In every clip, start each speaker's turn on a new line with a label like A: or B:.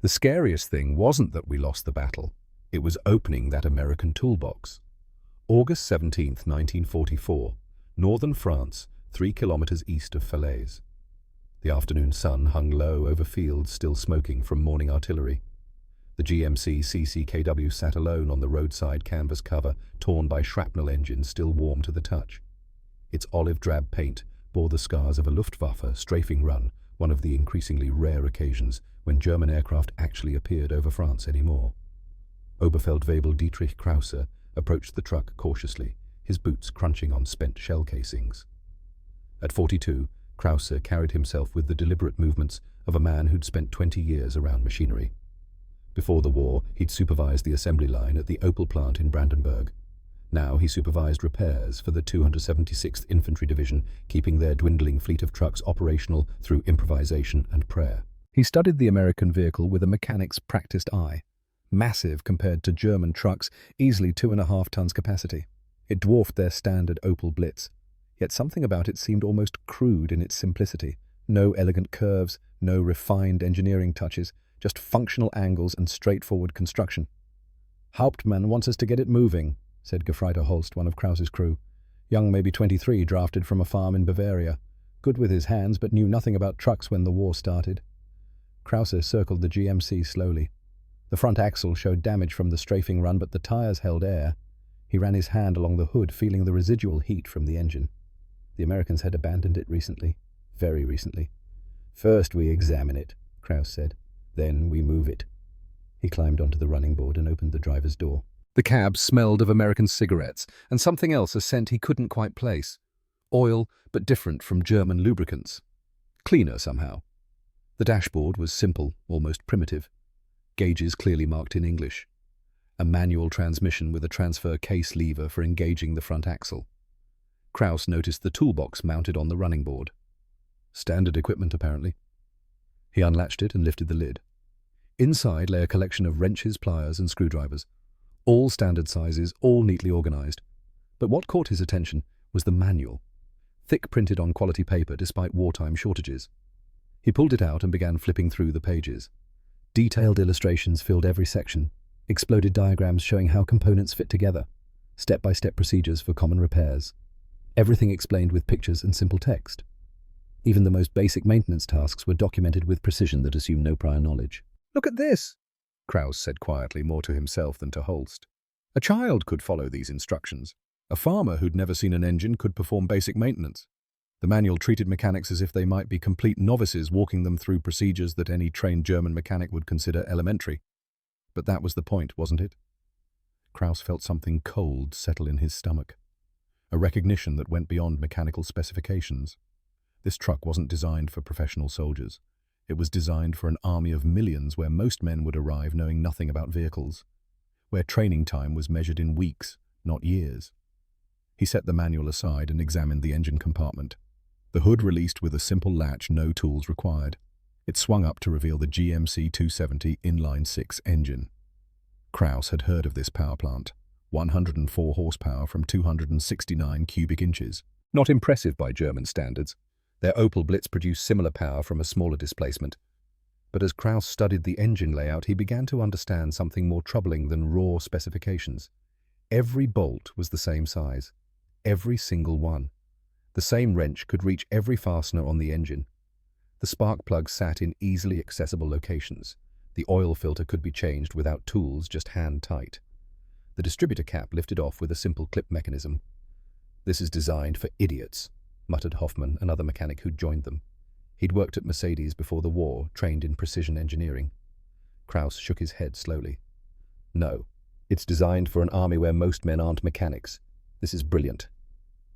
A: The scariest thing wasn't that we lost the battle. It was opening that American toolbox. August 17th, 1944, northern France, 3 kilometers east of Falaise. The afternoon sun hung low over fields still smoking from morning artillery. The GMC CCKW sat alone on the roadside canvas cover, torn by shrapnel engines still warm to the touch. Its olive-drab paint bore the scars of a Luftwaffe strafing run, one of the increasingly rare occasions when German aircraft actually appeared over France anymore. Oberfeldwebel Dietrich Krause approached the truck cautiously, his boots crunching on spent shell casings. At 42, Krause carried himself with the deliberate movements of a man who'd spent 20 years around machinery. Before the war, he'd supervised the assembly line at the Opel plant in Brandenburg. Now he supervised repairs for the 276th Infantry Division, keeping their dwindling fleet of trucks operational through improvisation and prayer. He studied the American vehicle with a mechanic's practiced eye. Massive compared to German trucks, easily 2.5 tons capacity. It dwarfed their standard Opel Blitz. Yet something about it seemed almost crude in its simplicity. No elegant curves, no refined engineering touches, just functional angles and straightforward construction. "Hauptmann wants us to get it moving," said Gefreiter Holst, one of Krause's crew. Young, maybe 23, drafted from a farm in Bavaria. Good with his hands, but knew nothing about trucks when the war started. Krause circled the GMC slowly. The front axle showed damage from the strafing run, but the tires held air. He ran his hand along the hood, feeling the residual heat from the engine. The Americans had abandoned it recently. Very recently. "First we examine it," Krause said. "Then we move it." He climbed onto the running board and opened the driver's door. The cab smelled of American cigarettes and something else, a scent he couldn't quite place. Oil, but different from German lubricants. Cleaner somehow. The dashboard was simple, almost primitive. Gauges clearly marked in English. A manual transmission with a transfer case lever for engaging the front axle. Krause noticed the toolbox mounted on the running board. Standard equipment, apparently. He unlatched it and lifted the lid. Inside lay a collection of wrenches, pliers, and screwdrivers. All standard sizes, all neatly organized. But what caught his attention was the manual, thick printed on quality paper despite wartime shortages. He pulled it out and began flipping through the pages. Detailed illustrations filled every section, exploded diagrams showing how components fit together, step-by-step procedures for common repairs. Everything explained with pictures and simple text. Even the most basic maintenance tasks were documented with precision that assumed no prior knowledge. "Look at this," Krause said quietly, more to himself than to Holst. A child could follow these instructions. A farmer who'd never seen an engine could perform basic maintenance. The manual treated mechanics as if they might be complete novices, walking them through procedures that any trained German mechanic would consider elementary. But that was the point, wasn't it? Krause felt something cold settle in his stomach. A recognition that went beyond mechanical specifications. This truck wasn't designed for professional soldiers. It was designed for an army of millions where most men would arrive knowing nothing about vehicles, where training time was measured in weeks, not years. He set the manual aside and examined the engine compartment. The hood released with a simple latch, no tools required. It swung up to reveal the GMC 270 inline-6 engine. Krause had heard of this power plant, 104 horsepower from 269 cubic inches. Not impressive by German standards. Their Opel Blitz produced similar power from a smaller displacement. But as Krause studied the engine layout, he began to understand something more troubling than raw specifications. Every bolt was the same size. Every single one. The same wrench could reach every fastener on the engine. The spark plugs sat in easily accessible locations. The oil filter could be changed without tools, just hand tight. The distributor cap lifted off with a simple clip mechanism. "This is designed for idiots," muttered Hoffman, another mechanic who'd joined them. He'd worked at Mercedes before the war, trained in precision engineering. Krause shook his head slowly. "No, it's designed for an army where most men aren't mechanics. This is brilliant."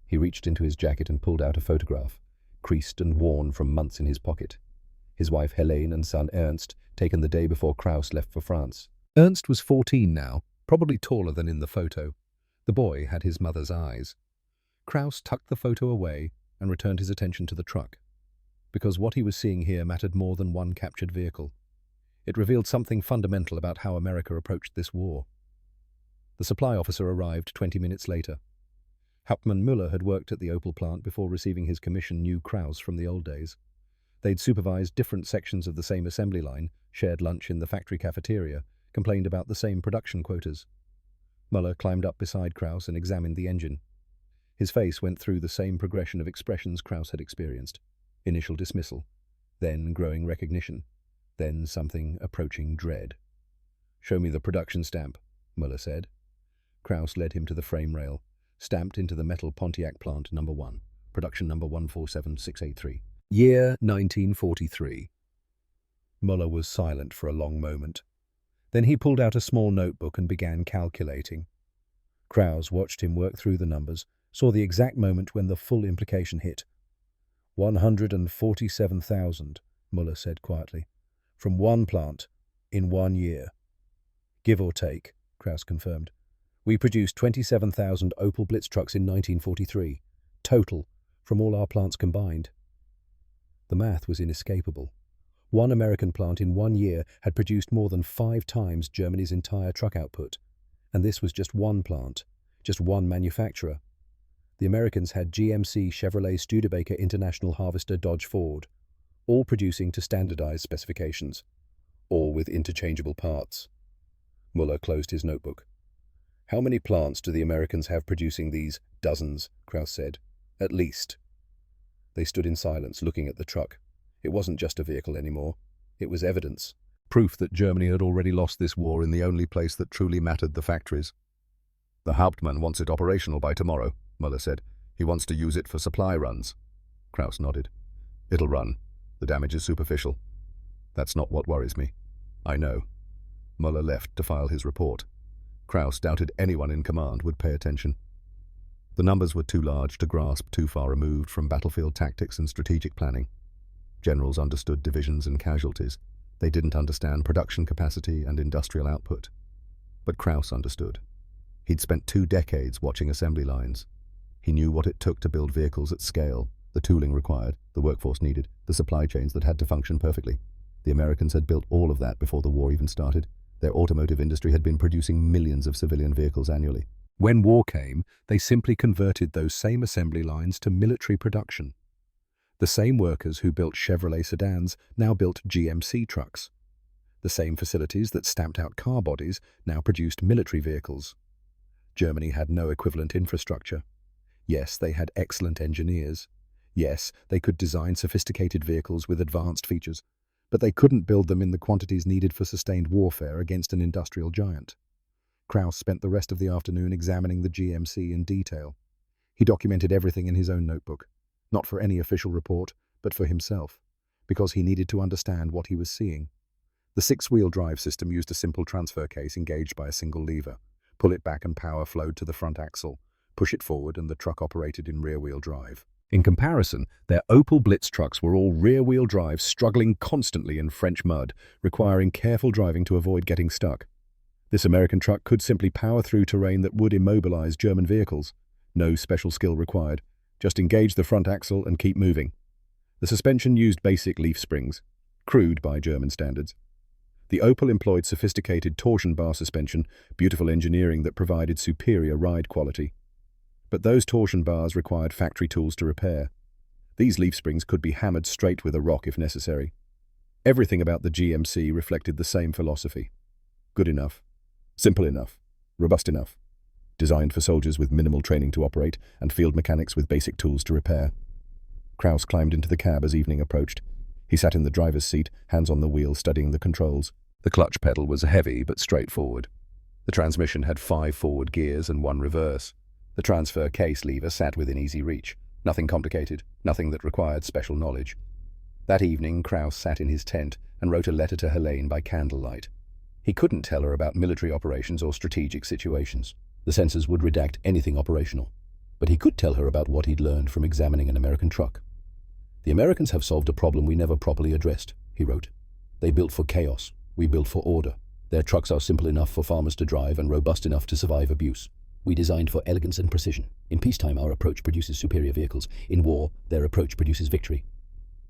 A: He reached into his jacket and pulled out a photograph, creased and worn from months in his pocket. His wife Helene and son Ernst, taken the day before Krause left for France. Ernst was 14 now, probably taller than in the photo. The boy had his mother's eyes. Krause tucked the photo away and returned his attention to the truck, because what he was seeing here mattered more than one captured vehicle. It revealed something fundamental about how America approached this war. The supply officer arrived 20 minutes later. Hauptmann Müller had worked at the Opel plant before receiving his commission, knew Krause from the old days. They'd supervised different sections of the same assembly line, shared lunch in the factory cafeteria, complained about the same production quotas. Muller climbed up beside Krauss and examined the engine. His face went through the same progression of expressions Krauss had experienced. Initial dismissal, then growing recognition, then something approaching dread. "Show me the production stamp," Muller said. Krauss led him to the frame rail, stamped into the metal Pontiac plant number 1, production number 147683. Year 1943. Muller was silent for a long moment. Then he pulled out a small notebook and began calculating. Krauss watched him work through the numbers, saw the exact moment when the full implication hit. 147,000, Muller said quietly, from one plant, in 1 year. Give or take, Krauss confirmed. We produced 27,000 Opel Blitz trucks in 1943, total, from all our plants combined. The math was inescapable. One American plant in 1 year had produced more than 5 times Germany's entire truck output. And this was just one plant, just one manufacturer. The Americans had GMC, Chevrolet, Studebaker, International Harvester, Dodge, Ford, all producing to standardized specifications, all with interchangeable parts. Muller closed his notebook. How many plants do the Americans have producing these? Dozens, Krauss said. At least. They stood in silence, looking at the truck. It wasn't just a vehicle anymore. It was evidence. Proof that Germany had already lost this war in the only place that truly mattered, the factories. The Hauptmann wants it operational by tomorrow, Muller said. He wants to use it for supply runs. Krauss nodded. It'll run. The damage is superficial. That's not what worries me. I know. Muller left to file his report. Krauss doubted anyone in command would pay attention. The numbers were too large to grasp, too far removed from battlefield tactics and strategic planning. Generals understood divisions and casualties. They didn't understand production capacity and industrial output. But Krauss understood. He'd spent 2 decades watching assembly lines. He knew what it took to build vehicles at scale, the tooling required, the workforce needed, the supply chains that had to function perfectly. The Americans had built all of that before the war even started. Their automotive industry had been producing millions of civilian vehicles annually. When war came, they simply converted those same assembly lines to military production. The same workers who built Chevrolet sedans now built GMC trucks. The same facilities that stamped out car bodies now produced military vehicles. Germany had no equivalent infrastructure. Yes, they had excellent engineers. Yes, they could design sophisticated vehicles with advanced features, but they couldn't build them in the quantities needed for sustained warfare against an industrial giant. Krauss spent the rest of the afternoon examining the GMC in detail. He documented everything in his own notebook, not for any official report, but for himself, because he needed to understand what he was seeing. The 6-wheel drive system used a simple transfer case engaged by a single lever. Pull it back and power flowed to the front axle. Push it forward and the truck operated in rear-wheel drive. In comparison, their Opel Blitz trucks were all rear-wheel drive, struggling constantly in French mud, requiring careful driving to avoid getting stuck. This American truck could simply power through terrain that would immobilize German vehicles. No special skill required. Just engage the front axle and keep moving. The suspension used basic leaf springs, crude by German standards. The Opel employed sophisticated torsion bar suspension, beautiful engineering that provided superior ride quality. But those torsion bars required factory tools to repair. These leaf springs could be hammered straight with a rock if necessary. Everything about the GMC reflected the same philosophy. Good enough. Simple enough. Robust enough. Designed for soldiers with minimal training to operate and field mechanics with basic tools to repair. Krauss climbed into the cab as evening approached. He sat in the driver's seat, hands on the wheel, studying the controls. The clutch pedal was heavy but straightforward. The transmission had 5 forward gears and 1 reverse. The transfer case lever sat within easy reach. Nothing complicated, nothing that required special knowledge. That evening, Krauss sat in his tent and wrote a letter to Helene by candlelight. He couldn't tell her about military operations or strategic situations. The censors would redact anything operational. But he could tell her about what he'd learned from examining an American truck. The Americans have solved a problem we never properly addressed, he wrote. They built for chaos. We built for order. Their trucks are simple enough for farmers to drive and robust enough to survive abuse. We designed for elegance and precision. In peacetime, our approach produces superior vehicles. In war, their approach produces victory.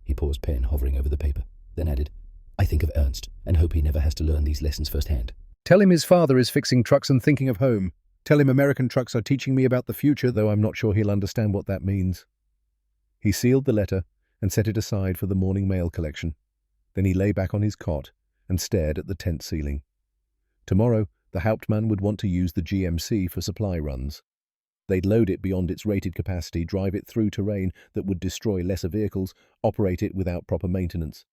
A: He paused, pen hovering over the paper, then added, I think of Ernst and hope he never has to learn these lessons firsthand. Tell him his father is fixing trucks and thinking of home. Tell him American trucks are teaching me about the future, though I'm not sure he'll understand what that means. He sealed the letter and set it aside for the morning mail collection. Then he lay back on his cot and stared at the tent ceiling. Tomorrow, the Hauptmann would want to use the GMC for supply runs. They'd load it beyond its rated capacity, drive it through terrain that would destroy lesser vehicles, operate it without proper maintenance.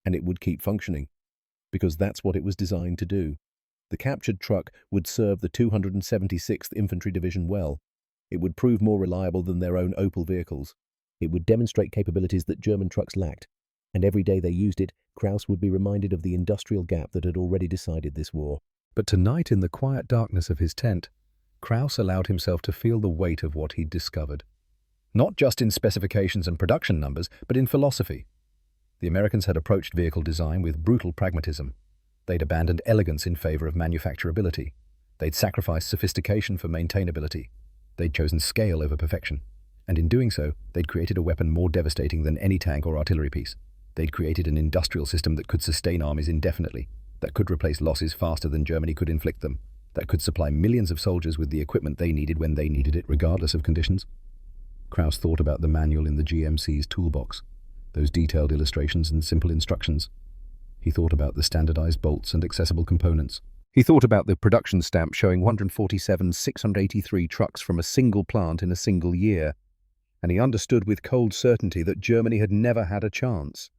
A: And it would keep functioning, because that's what it was designed to do. The captured truck would serve the 276th Infantry Division well. It would prove more reliable than their own Opel vehicles. It would demonstrate capabilities that German trucks lacked. And every day they used it, Krauss would be reminded of the industrial gap that had already decided this war. But tonight, in the quiet darkness of his tent, Krauss allowed himself to feel the weight of what he'd discovered. Not just in specifications and production numbers, but in philosophy. The Americans had approached vehicle design with brutal pragmatism. They'd abandoned elegance in favor of manufacturability. They'd sacrificed sophistication for maintainability. They'd chosen scale over perfection. And in doing so, they'd created a weapon more devastating than any tank or artillery piece. They'd created an industrial system that could sustain armies indefinitely, that could replace losses faster than Germany could inflict them, that could supply millions of soldiers with the equipment they needed when they needed it, regardless of conditions. Krauss thought about the manual in the GMC's toolbox, those detailed illustrations and simple instructions. He thought about the standardized bolts and accessible components. He thought about the production stamp showing 147,683 trucks from a single plant in a single year. And he understood with cold certainty that Germany had never had a chance.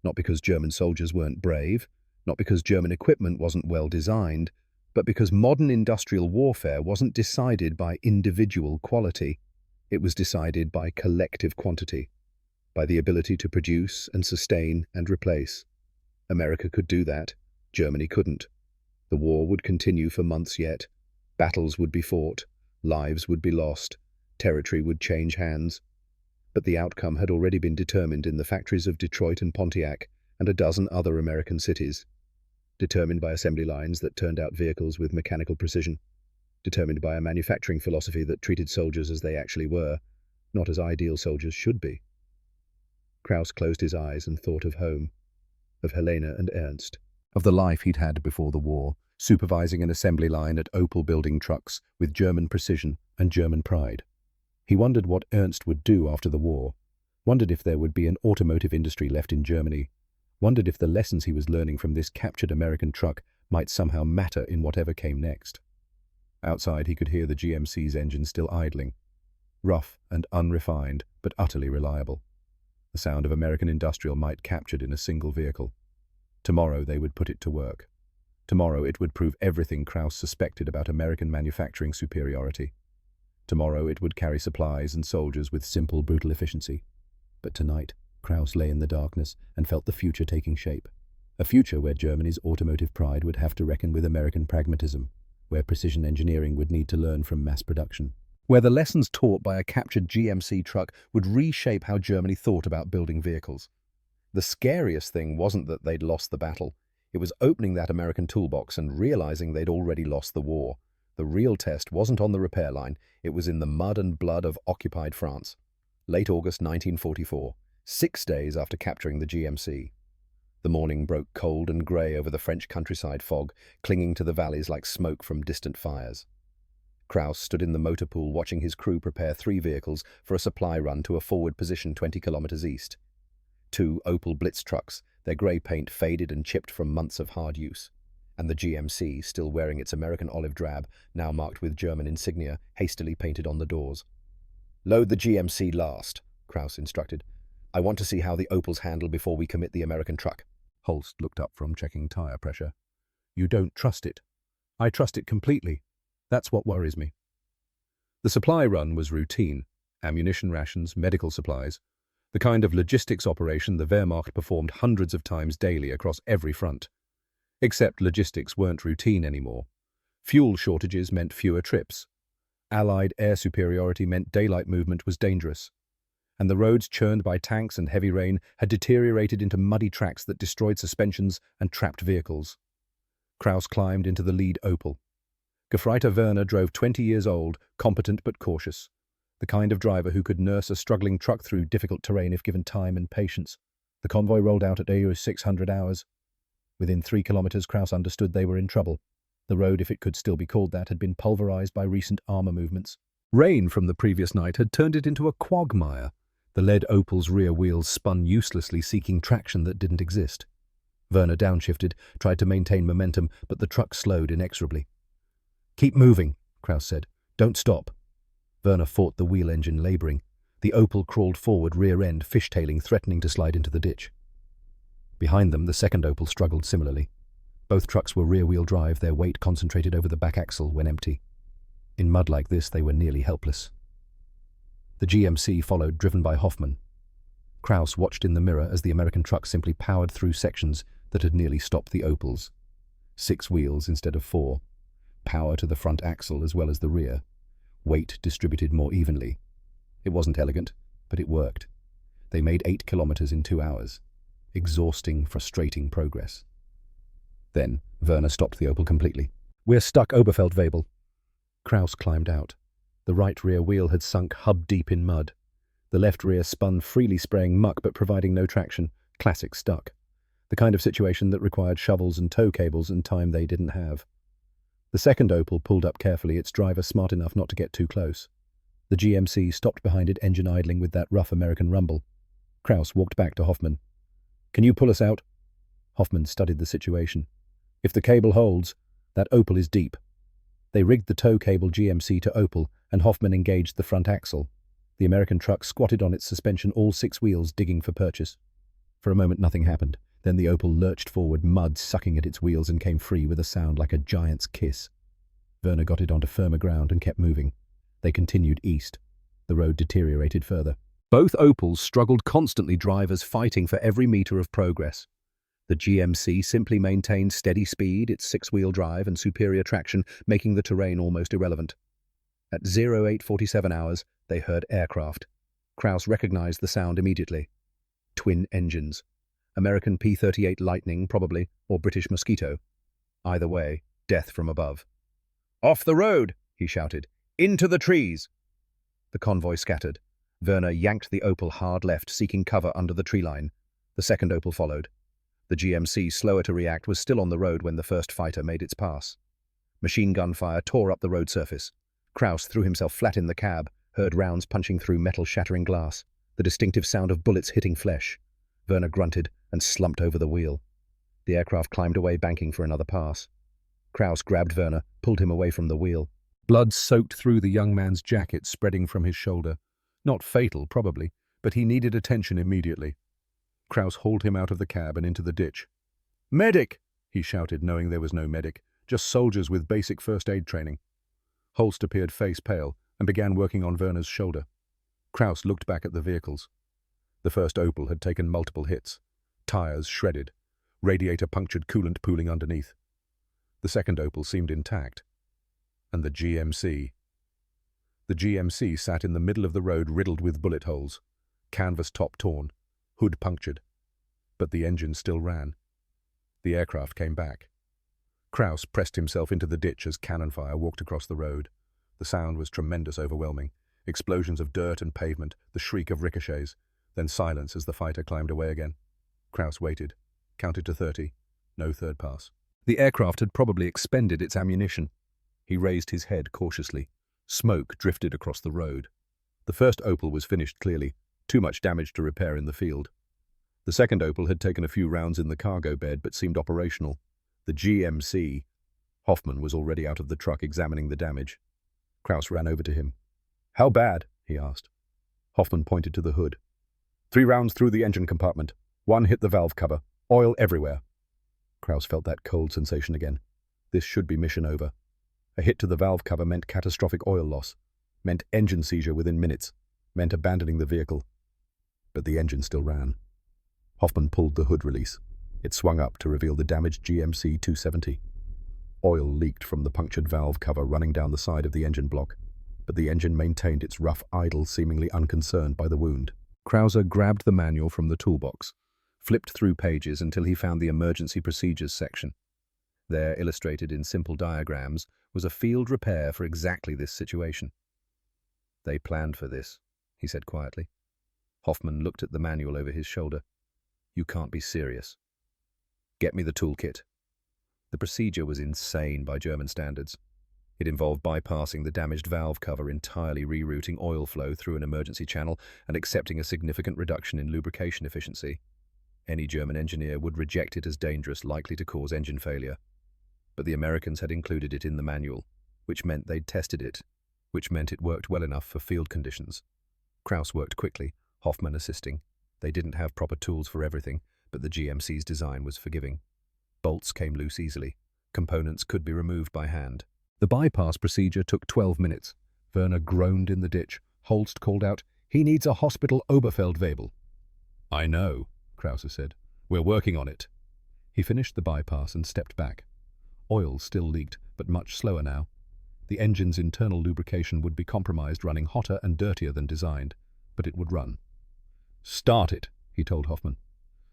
A: Not because German soldiers weren't brave, not because German equipment wasn't well designed, but because modern industrial warfare wasn't decided by individual quality. It was decided by collective quantity, by the ability to produce and sustain and replace. America could do that. Germany couldn't. The war would continue for months yet. Battles would be fought. Lives would be lost. Territory would change hands. But the outcome had already been determined in the factories of Detroit and Pontiac and a dozen other American cities. Determined by assembly lines that turned out vehicles with mechanical precision. Determined by a manufacturing philosophy that treated soldiers as they actually were, not as ideal soldiers should be. Krauss closed his eyes and thought of home, of Helena and Ernst, of the life he'd had before the war, supervising an assembly line at Opel building trucks with German precision and German pride. He wondered what Ernst would do after the war, wondered if there would be an automotive industry left in Germany, wondered if the lessons he was learning from this captured American truck might somehow matter in whatever came next. Outside, he could hear the GMC's engine still idling, rough and unrefined, but utterly reliable. The sound of American industrial might captured in a single vehicle. Tomorrow they would put it to work. Tomorrow it would prove everything Krauss suspected about American manufacturing superiority. Tomorrow it would carry supplies and soldiers with simple, brutal efficiency. But tonight, Krauss lay in the darkness and felt the future taking shape. A future where Germany's automotive pride would have to reckon with American pragmatism, where precision engineering would need to learn from mass production, where the lessons taught by a captured GMC truck would reshape how Germany thought about building vehicles. The scariest thing wasn't that they'd lost the battle. It was opening that American toolbox and realizing they'd already lost the war. The real test wasn't on the repair line, it was in the mud and blood of occupied France. Late August 1944, 6 days after capturing the GMC. The morning broke cold and grey over the French countryside fog, clinging to the valleys like smoke from distant fires. Krauss stood in the motor pool watching his crew prepare 3 vehicles for a supply run to a forward position 20 kilometers east. 2 Opel Blitz trucks, their grey paint faded and chipped from months of hard use. And the GMC, still wearing its American olive drab, now marked with German insignia, hastily painted on the doors. "Load the GMC last," Krauss instructed. "I want to see how the Opels handle before we commit the American truck." Holst looked up from checking tire pressure. "You don't trust it." "I trust it completely. That's what worries me." The supply run was routine. Ammunition rations, medical supplies. The kind of logistics operation the Wehrmacht performed hundreds of times daily across every front. Except logistics weren't routine anymore. Fuel shortages meant fewer trips. Allied air superiority meant daylight movement was dangerous. And the roads churned by tanks and heavy rain had deteriorated into muddy tracks that destroyed suspensions and trapped vehicles. Krauss climbed into the lead Opel. Gefreiter Werner drove 20 years old, competent but cautious. The kind of driver who could nurse a struggling truck through difficult terrain if given time and patience. The convoy rolled out at AU 600 hours. Within 3 kilometers, Krauss understood they were in trouble. The road, if it could still be called that, had been pulverized by recent armor movements. Rain from the previous night had turned it into a quagmire. The lead Opel's rear wheels spun uselessly, seeking traction that didn't exist. Werner downshifted, tried to maintain momentum, but the truck slowed inexorably. "Keep moving," Kraus said. "Don't stop." Werner fought the wheel engine, laboring. The Opel crawled forward, rear end fishtailing, threatening to slide into the ditch. Behind them, the second Opel struggled similarly. Both trucks were rear-wheel drive, their weight concentrated over the back axle when empty. In mud like this, they were nearly helpless. The GMC followed, driven by Hoffman. Kraus watched in the mirror as the American truck simply powered through sections that had nearly stopped the Opels. 6 wheels instead of 4. Power to the front axle as well as the rear. Weight distributed more evenly. It wasn't elegant, but it worked. They made 8 kilometers in 2 hours. Exhausting, frustrating progress. Then, Werner stopped the Opel completely. "We're stuck, Oberfeld-Webel." Kraus climbed out. The right rear wheel had sunk hub-deep in mud. The left rear spun freely, spraying muck but providing no traction. Classic stuck. The kind of situation that required shovels and tow cables and time they didn't have. The second Opel pulled up carefully, its driver smart enough not to get too close. The GMC stopped behind it, engine idling with that rough American rumble. Kraus walked back to Hoffman. "Can you pull us out?" Hoffman studied the situation. "If the cable holds, that Opel is deep." They rigged the tow cable GMC to Opel, and Hoffman engaged the front axle. The American truck squatted on its suspension, all 6 wheels digging for purchase. For a moment nothing happened. Then the Opel lurched forward, mud sucking at its wheels, and came free with a sound like a giant's kiss. Werner got it onto firmer ground and kept moving. They continued east. The road deteriorated further. Both Opels struggled constantly, drivers fighting for every meter of progress. The GMC simply maintained steady speed, its 6-wheel drive and superior traction making the terrain almost irrelevant. At 0847 hours, they heard aircraft. Kraus recognized the sound immediately. Twin engines. American P-38 Lightning, probably, or British Mosquito. Either way, death from above. "Off the road!" he shouted. "Into the trees!" The convoy scattered. Werner yanked the Opel hard left, seeking cover under the tree line. The second Opel followed. The GMC, slower to react, was still on the road when the first fighter made its pass. Machine gun fire tore up the road surface. Kraus threw himself flat in the cab, heard rounds punching through metal, shattering glass, the distinctive sound of bullets hitting flesh. Werner grunted and slumped over the wheel. The aircraft climbed away, banking for another pass. Kraus grabbed Werner, pulled him away from the wheel. Blood soaked through the young man's jacket, spreading from his shoulder. Not fatal, probably, but he needed attention immediately. Kraus hauled him out of the cab and into the ditch. "Medic!" he shouted, knowing there was no medic, just soldiers with basic first aid training. Holst appeared face pale and began working on Werner's shoulder. Kraus looked back at the vehicles. The first Opel had taken multiple hits. Tires shredded. Radiator punctured, coolant pooling underneath. The second Opel seemed intact. And the GMC. The GMC sat in the middle of the road, riddled with bullet holes. Canvas top torn. Hood punctured. But the engine still ran. The aircraft came back. Kraus pressed himself into the ditch as cannon fire walked across the road. The sound was tremendous, overwhelming. Explosions of dirt and pavement, the shriek of ricochets, then silence as the fighter climbed away again. Kraus waited, counted to 30. No third pass. The aircraft had probably expended its ammunition. He raised his head cautiously. Smoke drifted across the road. The first Opel was finished clearly. Too much damage to repair in the field. The second Opel had taken a few rounds in the cargo bed but seemed operational. The GMC. Hoffman was already out of the truck, examining the damage. Kraus ran over to him. "How bad?" he asked. Hoffman pointed to the hood. 3 rounds through the engine compartment. 1 hit the valve cover. Oil everywhere. Kraus felt that cold sensation again. This should be mission over. A hit to the valve cover meant catastrophic oil loss. Meant engine seizure within minutes. Meant abandoning the vehicle. But the engine still ran. Hoffman pulled the hood release. It swung up to reveal the damaged GMC 270. Oil leaked from the punctured valve cover, running down the side of the engine block, but the engine maintained its rough idle, seemingly unconcerned by the wound. Krauser grabbed the manual from the toolbox, flipped through pages until he found the emergency procedures section. There, illustrated in simple diagrams, was a field repair for exactly this situation. "They planned for this," he said quietly. Hoffman looked at the manual over his shoulder. "You can't be serious." "Get me the toolkit." The procedure was insane by German standards. It involved bypassing the damaged valve cover, entirely rerouting oil flow through an emergency channel, and accepting a significant reduction in lubrication efficiency. Any German engineer would reject it as dangerous, likely to cause engine failure. But the Americans had included it in the manual, which meant they'd tested it, which meant it worked well enough for field conditions. Krauss worked quickly, Hoffman assisting. They didn't have proper tools for everything, but the GMC's design was forgiving. Bolts came loose easily. Components could be removed by hand. The bypass procedure took 12 minutes. Werner groaned in the ditch. Holst called out, "He needs a hospital Oberfeldwebel." "I know," Krauss said. "We're working on it." He finished the bypass and stepped back. Oil still leaked, but much slower now. The engine's internal lubrication would be compromised, running hotter and dirtier than designed, but it would run. "Start it," he told Hoffman.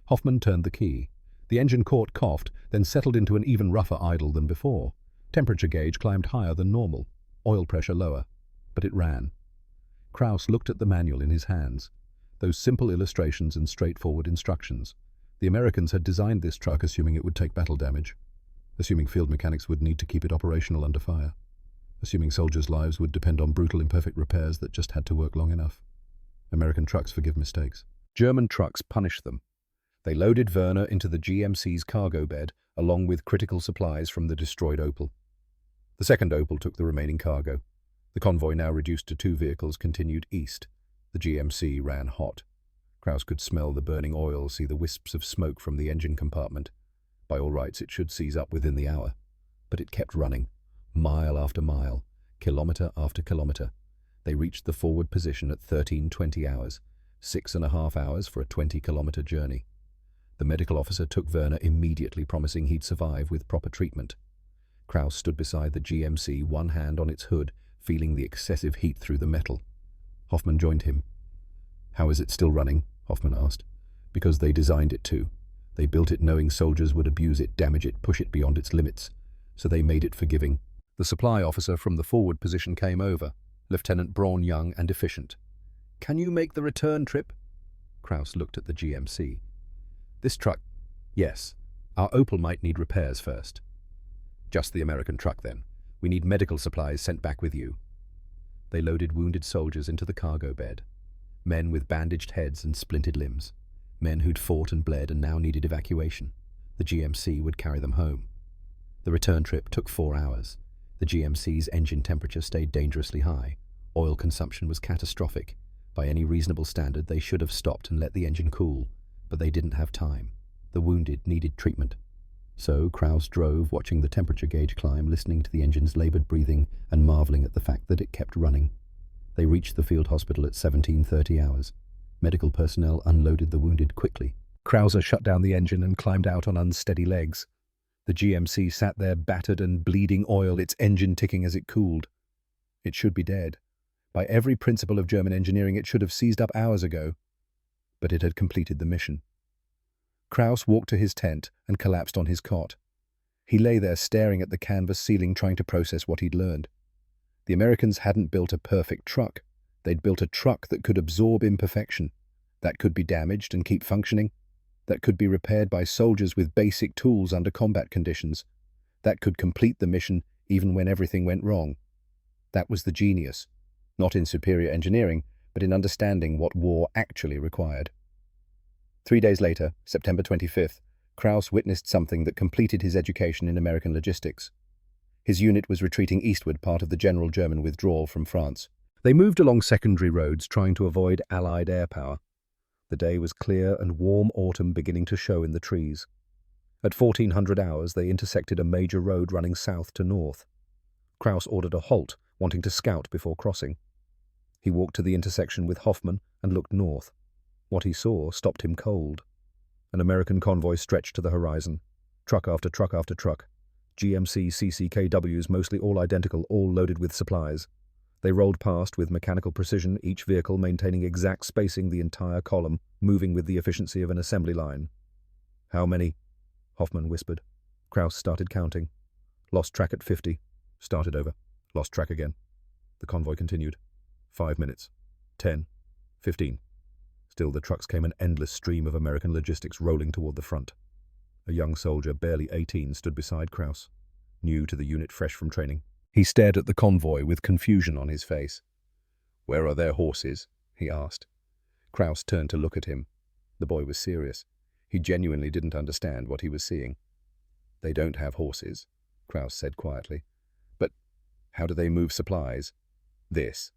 A: Hoffman turned the key. The engine coughed, then settled into an even rougher idle than before. Temperature gauge climbed higher than normal, oil pressure lower, but it ran. Krauss looked at the manual in his hands. Those simple illustrations and straightforward instructions. The Americans had designed this truck assuming it would take battle damage, assuming field mechanics would need to keep it operational under fire, assuming soldiers' lives would depend on brutal, imperfect repairs that just had to work long enough. American trucks forgive mistakes. German trucks punish them. They loaded Werner into the GMC's cargo bed, along with critical supplies from the destroyed Opel. The second Opel took the remaining cargo. The convoy, now reduced to 2 vehicles, continued east. The GMC ran hot. Krauss could smell the burning oil, see the wisps of smoke from the engine compartment. By all rights, it should seize up within the hour. But it kept running, mile after mile, kilometre after kilometre. They reached the forward position at 13:20 hours, 6.5 hours for a 20-kilometre journey. The medical officer took Werner immediately, promising he'd survive with proper treatment. Krauss stood beside the GMC, one hand on its hood, feeling the excessive heat through the metal. Hoffman joined him. "How is it still running?" Hoffman asked. "Because they designed it to. They built it knowing soldiers would abuse it, damage it, push it beyond its limits. So they made it forgiving." The supply officer from the forward position came over, Lieutenant Braun, young and efficient. "Can you make the return trip?" Krauss looked at the GMC. "This truck, yes. Our Opel might need repairs first." "Just the American truck, then. We need medical supplies sent back with you." They loaded wounded soldiers into the cargo bed. Men with bandaged heads and splintered limbs. Men who'd fought and bled and now needed evacuation. The GMC would carry them home. The return trip took 4 hours. The GMC's engine temperature stayed dangerously high. Oil consumption was catastrophic. By any reasonable standard, they should have stopped and let the engine cool. But they didn't have time. The wounded needed treatment. So Krauss drove, watching the temperature gauge climb, listening to the engine's labored breathing and marveling at the fact that it kept running. They reached the field hospital at 17:30 hours. Medical personnel unloaded the wounded quickly. Krauss shut down the engine and climbed out on unsteady legs. The GMC sat there, battered and bleeding oil, its engine ticking as it cooled. It should be dead. By every principle of German engineering, it should have seized up hours ago. But it had completed the mission. Krauss walked to his tent and collapsed on his cot. He lay there staring at the canvas ceiling, trying to process what he'd learned. The Americans hadn't built a perfect truck. They'd built a truck that could absorb imperfection, that could be damaged and keep functioning, that could be repaired by soldiers with basic tools under combat conditions, that could complete the mission even when everything went wrong. That was the genius, not in superior engineering, but in understanding what war actually required. 3 days later, September 25th, Krauss witnessed something that completed his education in American logistics. His unit was retreating eastward, part of the general German withdrawal from France. They moved along secondary roads, trying to avoid Allied air power. The day was clear and warm autumn beginning to show in the trees. At 1400 hours, they intersected a major road running south to north. Krauss ordered a halt, wanting to scout before crossing. He walked to the intersection with Hoffman and looked north. What he saw stopped him cold. An American convoy stretched to the horizon. Truck after truck after truck. GMC CCKWs, mostly all identical, all loaded with supplies. They rolled past with mechanical precision, each vehicle maintaining exact spacing, the entire column, moving with the efficiency of an assembly line. "How many?" Hoffman whispered. Krauss started counting. Lost track at 50. Started over. Lost track again. The convoy continued. 5 minutes. 10. 15. Still the trucks came, an endless stream of American logistics rolling toward the front. A young soldier, barely 18, stood beside Krauss, new to the unit, fresh from training. He stared at the convoy with confusion on his face. "Where are their horses?" he asked. Kraus turned to look at him. The boy was serious. He genuinely didn't understand what he was seeing. "They don't have horses," Kraus said quietly. "But how do they move supplies?" "This."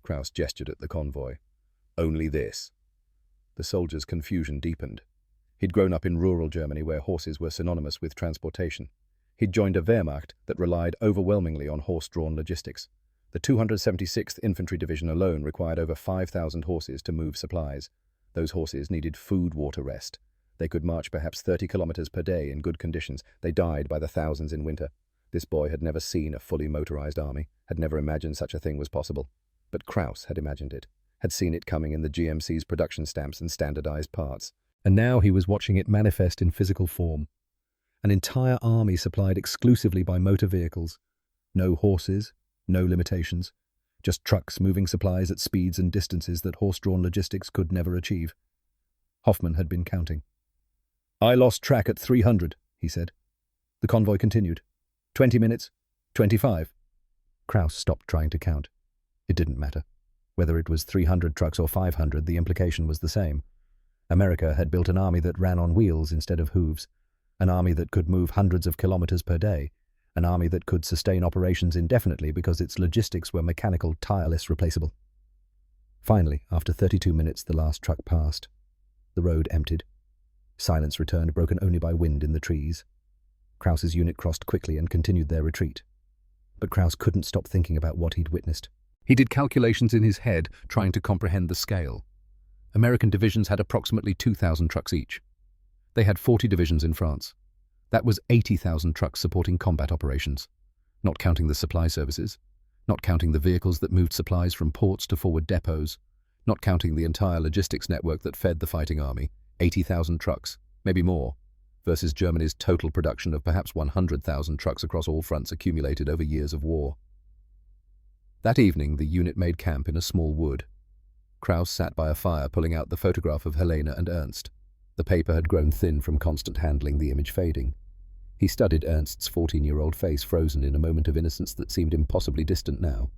A: Kraus gestured at the convoy. "Only this." The soldier's confusion deepened. He'd grown up in rural Germany where horses were synonymous with transportation. He'd joined a Wehrmacht that relied overwhelmingly on horse-drawn logistics. The 276th Infantry Division alone required over 5,000 horses to move supplies. Those horses needed food, water, rest. They could march perhaps 30 kilometers per day in good conditions. They died by the thousands in winter. This boy had never seen a fully motorized army, had never imagined such a thing was possible. But Kraus had imagined it, had seen it coming in the GMC's production stamps and standardized parts. And now he was watching it manifest in physical form. An entire army supplied exclusively by motor vehicles. No horses, no limitations. Just trucks moving supplies at speeds and distances that horse-drawn logistics could never achieve. Hoffman had been counting. "I lost track at 300, he said. The convoy continued. 20 minutes, 25. Kraus stopped trying to count. It didn't matter. Whether it was 300 trucks or 500, the implication was the same. America had built an army that ran on wheels instead of hooves, an army that could move hundreds of kilometers per day, an army that could sustain operations indefinitely because its logistics were mechanical, tireless, replaceable. Finally, after 32 minutes, the last truck passed. The road emptied. Silence returned, broken only by wind in the trees. Kraus's unit crossed quickly and continued their retreat. But Kraus couldn't stop thinking about what he'd witnessed. He did calculations in his head, trying to comprehend the scale. American divisions had approximately 2,000 trucks each. They had 40 divisions in France. That was 80,000 trucks supporting combat operations, not counting the supply services, not counting the vehicles that moved supplies from ports to forward depots, not counting the entire logistics network that fed the fighting army. 80,000 trucks, maybe more, versus Germany's total production of perhaps 100,000 trucks across all fronts accumulated over years of war. That evening, the unit made camp in a small wood. Kraus sat by a fire pulling out the photograph of Helena and Ernst. The paper had grown thin from constant handling, the image fading. He studied Ernst's 14-year-old face, frozen in a moment of innocence that seemed impossibly distant now.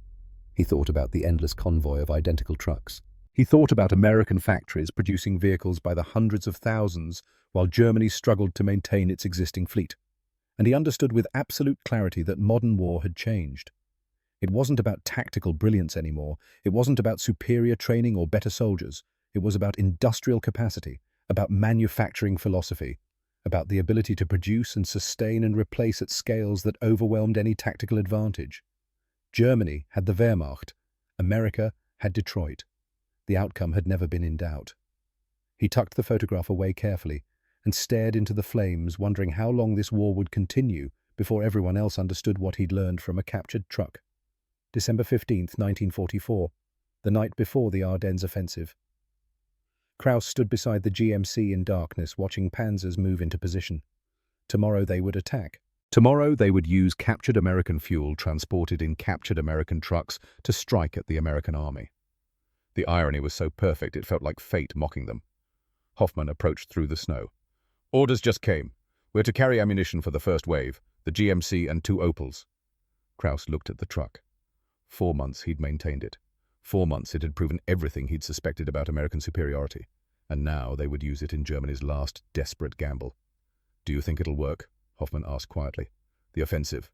A: He thought about the endless convoy of identical trucks. He thought about American factories producing vehicles by the hundreds of thousands while Germany struggled to maintain its existing fleet. And he understood with absolute clarity that modern war had changed. It wasn't about tactical brilliance anymore. It wasn't about superior training or better soldiers. It was about industrial capacity, about manufacturing philosophy, about the ability to produce and sustain and replace at scales that overwhelmed any tactical advantage. Germany had the Wehrmacht. America had Detroit. The outcome had never been in doubt. He tucked the photograph away carefully and stared into the flames, wondering how long this war would continue before everyone else understood what he'd learned from a captured truck. December 15th, 1944, the night before the Ardennes offensive. Kraus stood beside the GMC in darkness, watching panzers move into position. Tomorrow they would attack. Tomorrow they would use captured American fuel transported in captured American trucks to strike at the American army. The irony was so perfect it felt like fate mocking them. Hoffman approached through the snow. "Orders just came. We're to carry ammunition for the first wave, the GMC and 2 Opels." Kraus looked at the truck. 4 months he'd maintained it. 4 months it had proven everything he'd suspected about American superiority. And now they would use it in Germany's last desperate gamble. "Do you think it'll work?" Hoffman asked quietly. "The offensive."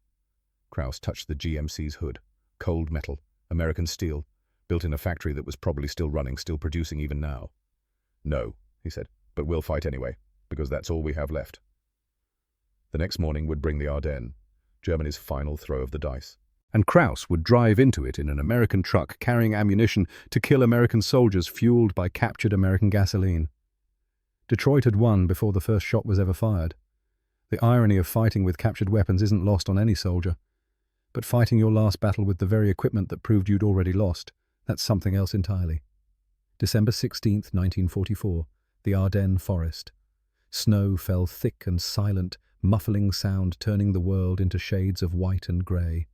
A: Kraus touched the GMC's hood. Cold metal, American steel, built in a factory that was probably still running, still producing even now. "No," he said, "but we'll fight anyway, because that's all we have left." The next morning would bring the Ardennes, Germany's final throw of the dice. And Kraus would drive into it in an American truck carrying ammunition to kill American soldiers fueled by captured American gasoline. Detroit had won before the first shot was ever fired. The irony of fighting with captured weapons isn't lost on any soldier. But fighting your last battle with the very equipment that proved you'd already lost, that's something else entirely. December 16th, 1944, the Ardennes forest. Snow fell thick and silent, muffling sound turning the world into shades of white and grey.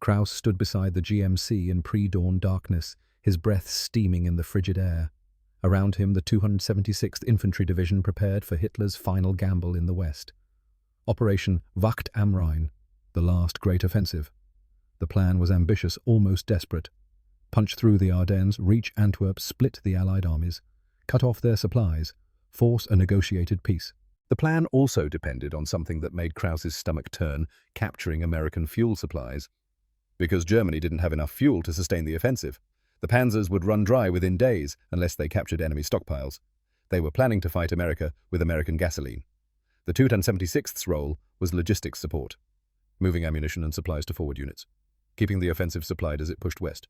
A: Kraus stood beside the GMC in pre-dawn darkness, his breath steaming in the frigid air. Around him, the 276th Infantry Division prepared for Hitler's final gamble in the west. Operation Wacht am Rhein, the last great offensive. The plan was ambitious, almost desperate. Punch through the Ardennes, reach Antwerp, split the Allied armies, cut off their supplies, force a negotiated peace. The plan also depended on something that made Krauss's stomach turn, capturing American fuel supplies. Because Germany didn't have enough fuel to sustain the offensive, the panzers would run dry within days unless they captured enemy stockpiles. They were planning to fight America with American gasoline. The 276th's role was logistics support, moving ammunition and supplies to forward units, keeping the offensive supplied as it pushed west.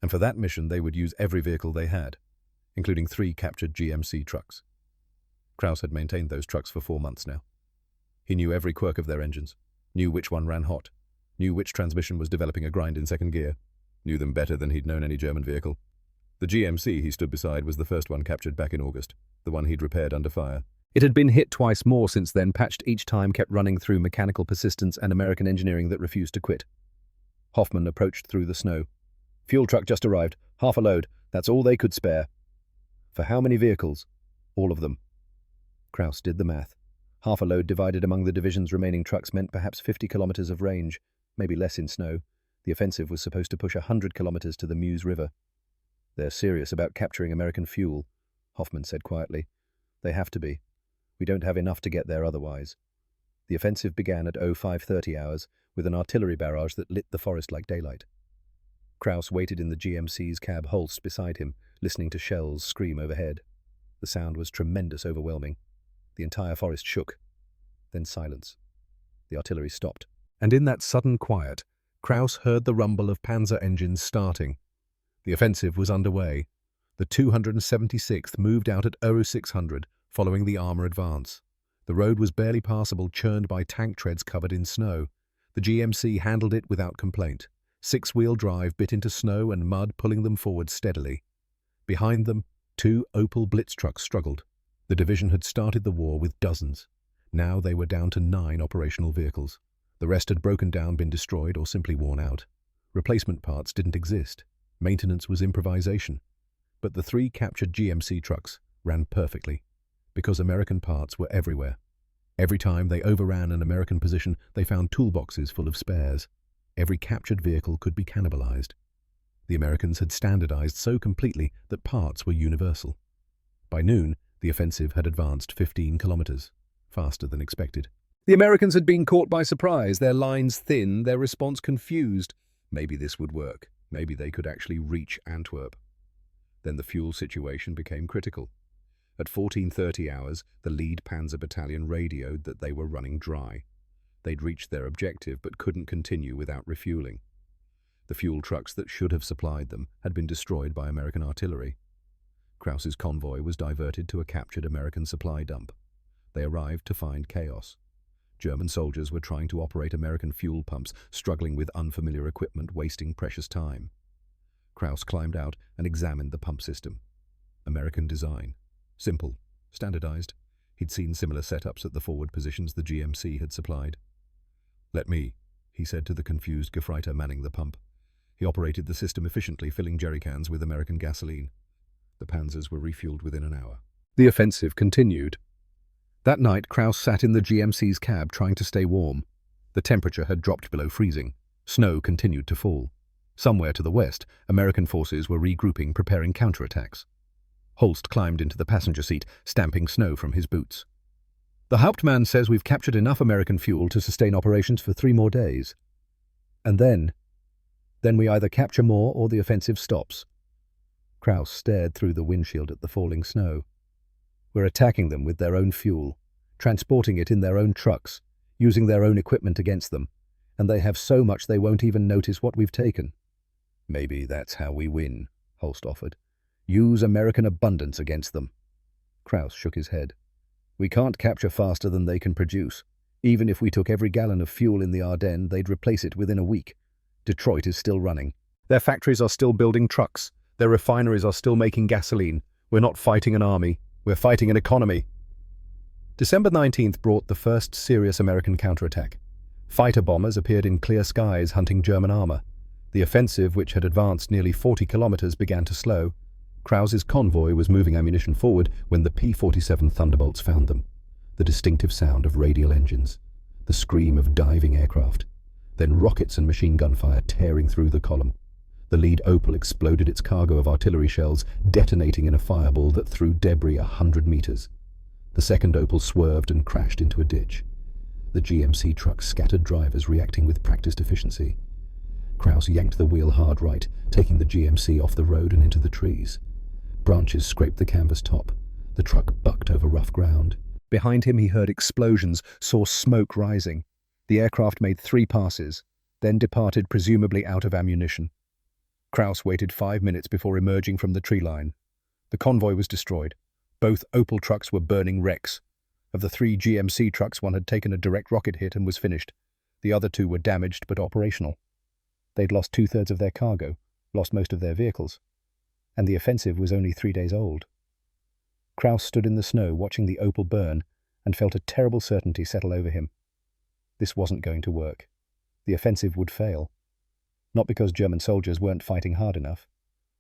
A: And for that mission they would use every vehicle they had, including 3 captured GMC trucks. Krauss had maintained those trucks for 4 months now. He knew every quirk of their engines, knew which one ran hot, knew which transmission was developing a grind in second gear, knew them better than he'd known any German vehicle. The GMC he stood beside was the first one captured back in August, the one he'd repaired under fire. It had been hit twice more since then, patched each time, kept running through mechanical persistence and American engineering that refused to quit. Hoffman approached through the snow. Fuel truck just arrived, half a load, that's all they could spare. For how many vehicles? All of them. Krauss did the math. Half a load divided among the division's remaining trucks meant perhaps 50 kilometers of range, maybe less in snow. The offensive was supposed to push 100 kilometers to the Meuse River. They're serious about capturing American fuel, Hoffman said quietly. They have to be. We don't have enough to get there otherwise. The offensive began at 0530 hours with an artillery barrage that lit the forest like daylight. Krauss waited in the GMC's cab Holst beside him, listening to shells scream overhead. The sound was tremendous, overwhelming. The entire forest shook. Then silence. The artillery stopped. And in that sudden quiet, Krauss heard the rumble of panzer engines starting. The offensive was underway. The 276th moved out at 0600, following the armor advance. The road was barely passable, churned by tank treads covered in snow. The GMC handled it without complaint. 6-wheel drive bit into snow and mud, pulling them forward steadily. Behind them, 2 Opel Blitz trucks struggled. The division had started the war with dozens. Now they were down to 9 operational vehicles. The rest had broken down, been destroyed, or simply worn out. Replacement parts didn't exist. Maintenance was improvisation. But the 3 captured GMC trucks ran perfectly, because American parts were everywhere. Every time they overran an American position, they found toolboxes full of spares. Every captured vehicle could be cannibalized. The Americans had standardized so completely that parts were universal. By noon, the offensive had advanced 15 kilometers, faster than expected. The Americans had been caught by surprise, their lines thin, their response confused. Maybe this would work. Maybe they could actually reach Antwerp. Then the fuel situation became critical. At 1430 hours, the lead Panzer Battalion radioed that they were running dry. They'd reached their objective but couldn't continue without refueling. The fuel trucks that should have supplied them had been destroyed by American artillery. Krauss's convoy was diverted to a captured American supply dump. They arrived to find chaos. German soldiers were trying to operate American fuel pumps, struggling with unfamiliar equipment, wasting precious time. Krauss climbed out and examined the pump system. American design. Simple. Standardized. He'd seen similar setups at the forward positions the GMC had supplied. "Let me," he said to the confused Gefreiter manning the pump. He operated the system efficiently, filling jerrycans with American gasoline. The panzers were refueled within an hour. The offensive continued. That night, Krauss sat in the GMC's cab trying to stay warm. The temperature had dropped below freezing. Snow continued to fall. Somewhere to the west, American forces were regrouping, preparing counterattacks. Holst climbed into the passenger seat, stamping snow from his boots. "The Hauptmann says we've captured enough American fuel to sustain operations for 3 more days. And then we either capture more or the offensive stops." Krauss stared through the windshield at the falling snow. "We're attacking them with their own fuel, transporting it in their own trucks, using their own equipment against them, and they have so much they won't even notice what we've taken." "Maybe that's how we win," Holst offered. "Use American abundance against them." Krauss shook his head. "We can't capture faster than they can produce. Even if we took every gallon of fuel in the Ardennes, they'd replace it within a week. Detroit is still running. Their factories are still building trucks. Their refineries are still making gasoline. We're not fighting an army. We're fighting an economy." December 19th brought the first serious American counterattack. Fighter bombers appeared in clear skies hunting German armor. The offensive, which had advanced nearly 40 kilometers, began to slow. Krauss's convoy was moving ammunition forward when the P-47 Thunderbolts found them. The distinctive sound of radial engines. The scream of diving aircraft. Then rockets and machine gun fire tearing through the column. The lead Opel exploded its cargo of artillery shells, detonating in a fireball that threw debris 100 meters. The second Opel swerved and crashed into a ditch. The GMC truck scattered drivers, reacting with practiced efficiency. Krauss yanked the wheel hard right, taking the GMC off the road and into the trees. Branches scraped the canvas top. The truck bucked over rough ground. Behind him he heard explosions, saw smoke rising. The aircraft made 3 passes, then departed, presumably out of ammunition. Krauss waited 5 minutes before emerging from the tree line. The convoy was destroyed. Both Opel trucks were burning wrecks. Of the 3 GMC trucks, one had taken a direct rocket hit and was finished. The other 2 were damaged but operational. They'd lost 2/3 of their cargo, lost most of their vehicles. And the offensive was only 3 days old. Krauss stood in the snow watching the Opel burn and felt a terrible certainty settle over him. This wasn't going to work. The offensive would fail. Not because German soldiers weren't fighting hard enough.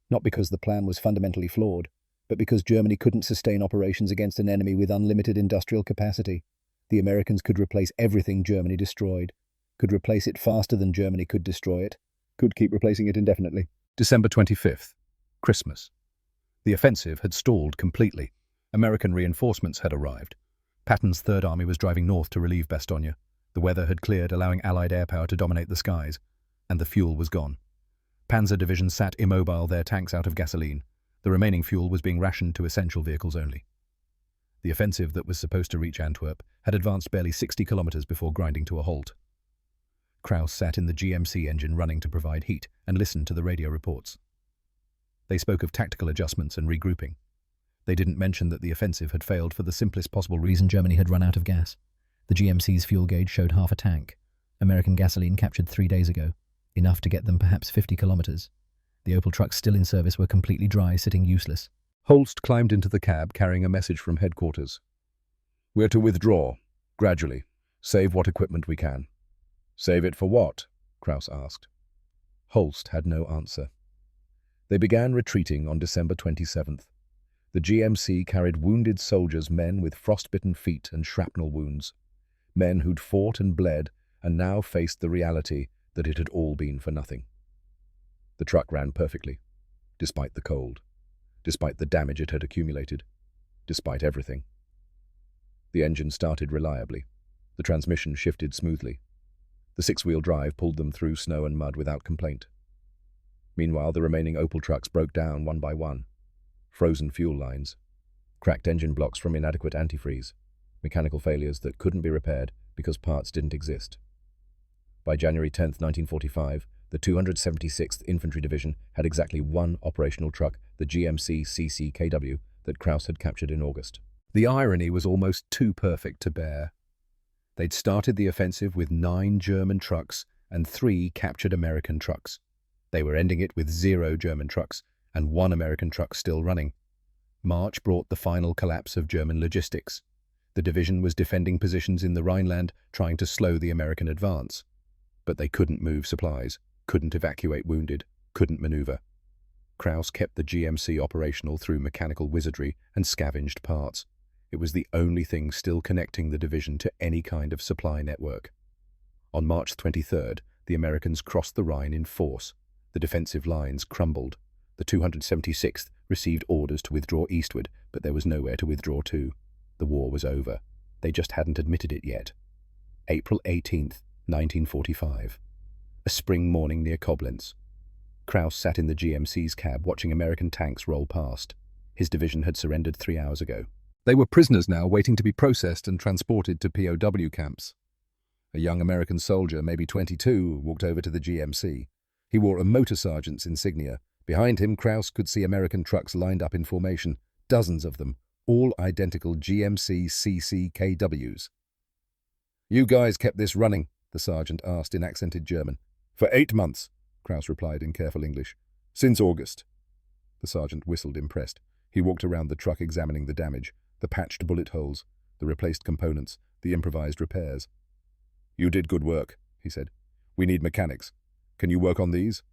A: Not because the plan was fundamentally flawed, but because Germany couldn't sustain operations against an enemy with unlimited industrial capacity. The Americans could replace everything Germany destroyed, could replace it faster than Germany could destroy it, could keep replacing it indefinitely. December 25th, Christmas. The offensive had stalled completely. American reinforcements had arrived. Patton's Third Army was driving north to relieve Bastogne. The weather had cleared, allowing Allied air power to dominate the skies, and the fuel was gone. Panzer divisions sat immobile, their tanks out of gasoline. The remaining fuel was being rationed to essential vehicles only. The offensive that was supposed to reach Antwerp had advanced barely 60 kilometers before grinding to a halt. Krauss sat in the GMC engine running to provide heat and listened to the radio reports. They spoke of tactical adjustments and regrouping. They didn't mention that the offensive had failed for the simplest possible reason: Germany had run out of gas. The GMC's fuel gauge showed half a tank. American gasoline captured 3 days ago, enough to get them perhaps 50 kilometers. The Opel trucks still in service were completely dry, sitting useless. Holst climbed into the cab, carrying a message from headquarters. "We're to withdraw, gradually. Save what equipment we can." "Save it for what?" Krauss asked. Holst had no answer. They began retreating on December 27th. The GMC carried wounded soldiers, men with frostbitten feet and shrapnel wounds. Men who'd fought and bled and now faced the reality that it had all been for nothing. The truck ran perfectly, despite the cold, despite the damage it had accumulated, despite everything. The engine started reliably. The transmission shifted smoothly. The 6-wheel drive pulled them through snow and mud without complaint. Meanwhile, the remaining Opel trucks broke down one by one. Frozen fuel lines, cracked engine blocks from inadequate antifreeze, mechanical failures that couldn't be repaired because parts didn't exist. By January 10, 1945, the 276th Infantry Division had exactly one operational truck, the GMC CCKW, that Krauss had captured in August. The irony was almost too perfect to bear. They'd started the offensive with 9 German trucks and 3 captured American trucks. They were ending it with 0 German trucks and 1 American truck still running. March brought the final collapse of German logistics. The division was defending positions in the Rhineland, trying to slow the American advance. But they couldn't move supplies, couldn't evacuate wounded, couldn't maneuver. Krauss kept the GMC operational through mechanical wizardry and scavenged parts. It was the only thing still connecting the division to any kind of supply network. On March 23rd, the Americans crossed the Rhine in force. The defensive lines crumbled. The 276th received orders to withdraw eastward, but there was nowhere to withdraw to. The war was over. They just hadn't admitted it yet. April 18th, 1945. A spring morning near Koblenz. Krauss sat in the GMC's cab watching American tanks roll past. His division had surrendered 3 hours ago. They were prisoners now, waiting to be processed and transported to POW camps. A young American soldier, maybe 22, walked over to the GMC. He wore a motor sergeant's insignia. Behind him, Krauss could see American trucks lined up in formation, dozens of them, all identical GMC CCKWs. "You guys kept this running?" the sergeant asked in accented German. "For 8 months," Krauss replied in careful English. "Since August." The sergeant whistled, impressed. He walked around the truck examining the damage, the patched bullet holes, the replaced components, the improvised repairs. "You did good work," he said. "We need mechanics. Can you work on these?"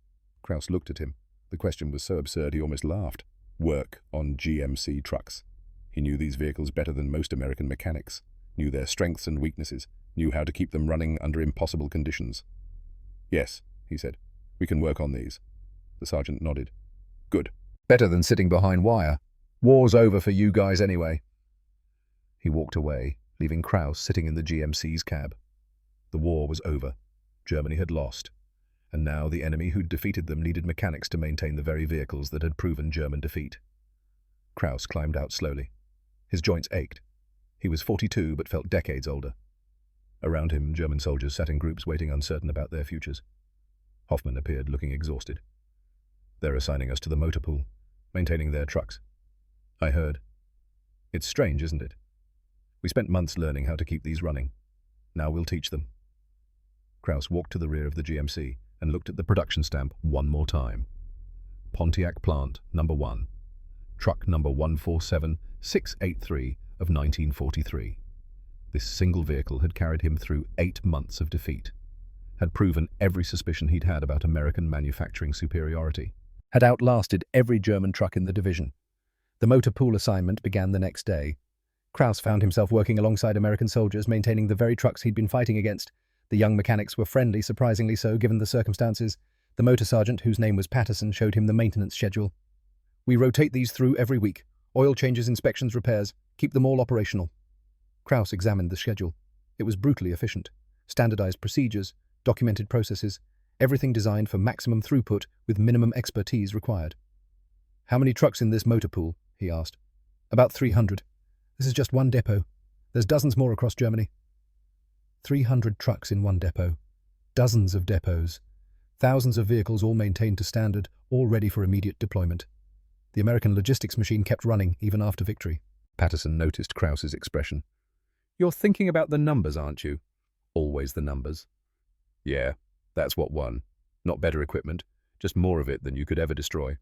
A: Krauss looked at him. The question was so absurd he almost laughed. Work on GMC trucks. He knew these vehicles better than most American mechanics, knew their strengths and weaknesses, knew how to keep them running under impossible conditions. Yes, he said. We can work on these. The sergeant nodded. Good. Better than sitting behind wire. War's over for you guys anyway. He walked away, leaving Kraus sitting in the GMC's cab. The war was over. Germany had lost. And now the enemy who'd defeated them needed mechanics to maintain the very vehicles that had proven German defeat. Kraus climbed out slowly. His joints ached. He was 42 but felt decades older. Around him, German soldiers sat in groups waiting uncertain about their futures. Hoffman appeared looking exhausted. They're assigning us to the motor pool, maintaining their trucks. I heard. It's strange, isn't it? We spent months learning how to keep these running. Now we'll teach them. Kraus walked to the rear of the GMC and looked at the production stamp one more time. Pontiac Plant Number 1. Truck number 147683 of 1943. This single vehicle had carried him through 8 months of defeat, had proven every suspicion he'd had about American manufacturing superiority, had outlasted every German truck in the division. The motor pool assignment began the next day. Kraus found himself working alongside American soldiers, maintaining the very trucks he'd been fighting against. The young mechanics were friendly, surprisingly so, given the circumstances. The motor sergeant, whose name was Patterson, showed him the maintenance schedule. We rotate these through every week. Oil changes, inspections, repairs. Keep them all operational. Kraus examined the schedule. It was brutally efficient. Standardized procedures, documented processes, everything designed for maximum throughput with minimum expertise required. How many trucks in this motor pool? He asked. About 300. This is just one depot. There's dozens more across Germany. 300 trucks in one depot. Dozens of depots. Thousands of vehicles all maintained to standard, all ready for immediate deployment. The American logistics machine kept running even after victory. Patterson noticed Kraus's expression. You're thinking about the numbers, aren't you? Always the numbers. Yeah, that's what won. Not better equipment, just more of it than you could ever destroy.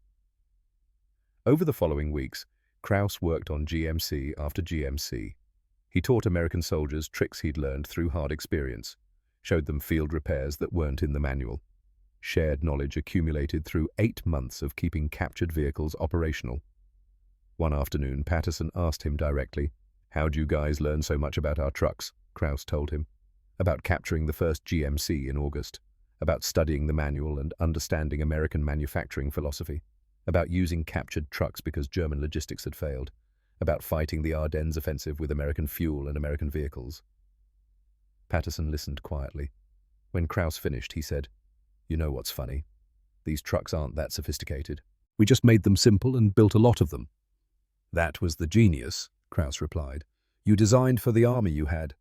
A: Over the following weeks, Kraus worked on GMC after GMC. He taught American soldiers tricks he'd learned through hard experience, showed them field repairs that weren't in the manual. Shared knowledge accumulated through 8 months of keeping captured vehicles operational. One afternoon, Patterson asked him directly, "How'd you guys learn so much about our trucks?" Kraus told him. About capturing the first GMC in August, about studying the manual and understanding American manufacturing philosophy, about using captured trucks because German logistics had failed, about fighting the Ardennes offensive with American fuel and American vehicles. Patterson listened quietly. When Kraus finished, he said, "You know what's funny? These trucks aren't that sophisticated. We just made them simple and built a lot of them." "That was the genius," Kraus replied. "You designed for the army you had.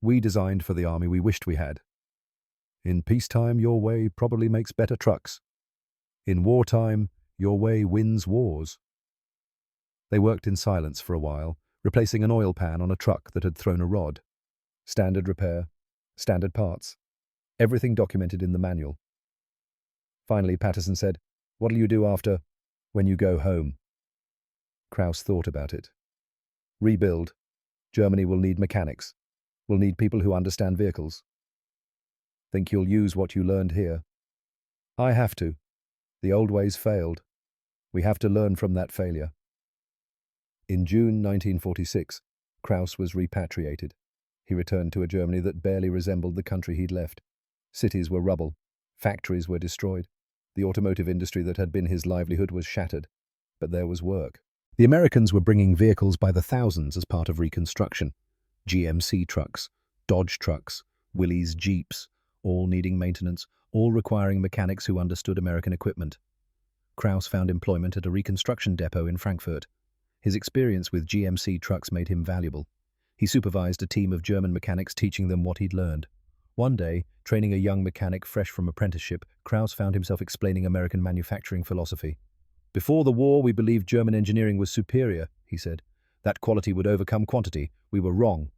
A: We designed for the army we wished we had. In peacetime, your way probably makes better trucks. In wartime, your way wins wars." They worked in silence for a while, replacing an oil pan on a truck that had thrown a rod. Standard repair, standard parts, everything documented in the manual. Finally, Patterson said, "What'll you do when you go home?" Kraus thought about it. "Rebuild. Germany will need mechanics. Will need people who understand vehicles." "Think you'll use what you learned here?" "I have to. The old ways failed. We have to learn from that failure." In June 1946, Kraus was repatriated. He returned to a Germany that barely resembled the country he'd left. Cities were rubble. Factories were destroyed. The automotive industry that had been his livelihood was shattered. But there was work. The Americans were bringing vehicles by the thousands as part of reconstruction. GMC trucks, Dodge trucks, Willys Jeeps, all needing maintenance, all requiring mechanics who understood American equipment. Kraus found employment at a reconstruction depot in Frankfurt. His experience with GMC trucks made him valuable. He supervised a team of German mechanics, teaching them what he'd learned. One day, training a young mechanic fresh from apprenticeship, Kraus found himself explaining American manufacturing philosophy. "Before the war, we believed German engineering was superior," he said. "That quality would overcome quantity. We were wrong."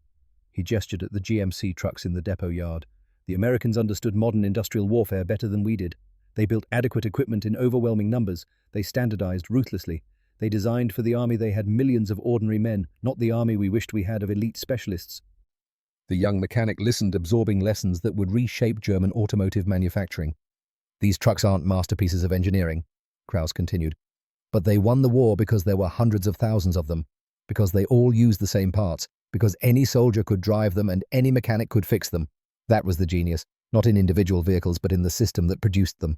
A: He gestured at the GMC trucks in the depot yard. "The Americans understood modern industrial warfare better than we did. They built adequate equipment in overwhelming numbers. They standardized ruthlessly. They designed for the army they had millions of ordinary men, not the army we wished we had of elite specialists." The young mechanic listened, absorbing lessons that would reshape German automotive manufacturing. "These trucks aren't masterpieces of engineering," Kraus continued, "but they won the war because there were hundreds of thousands of them, because they all used the same parts, because any soldier could drive them and any mechanic could fix them.
B: That was the genius, not in individual vehicles but in the system that produced them.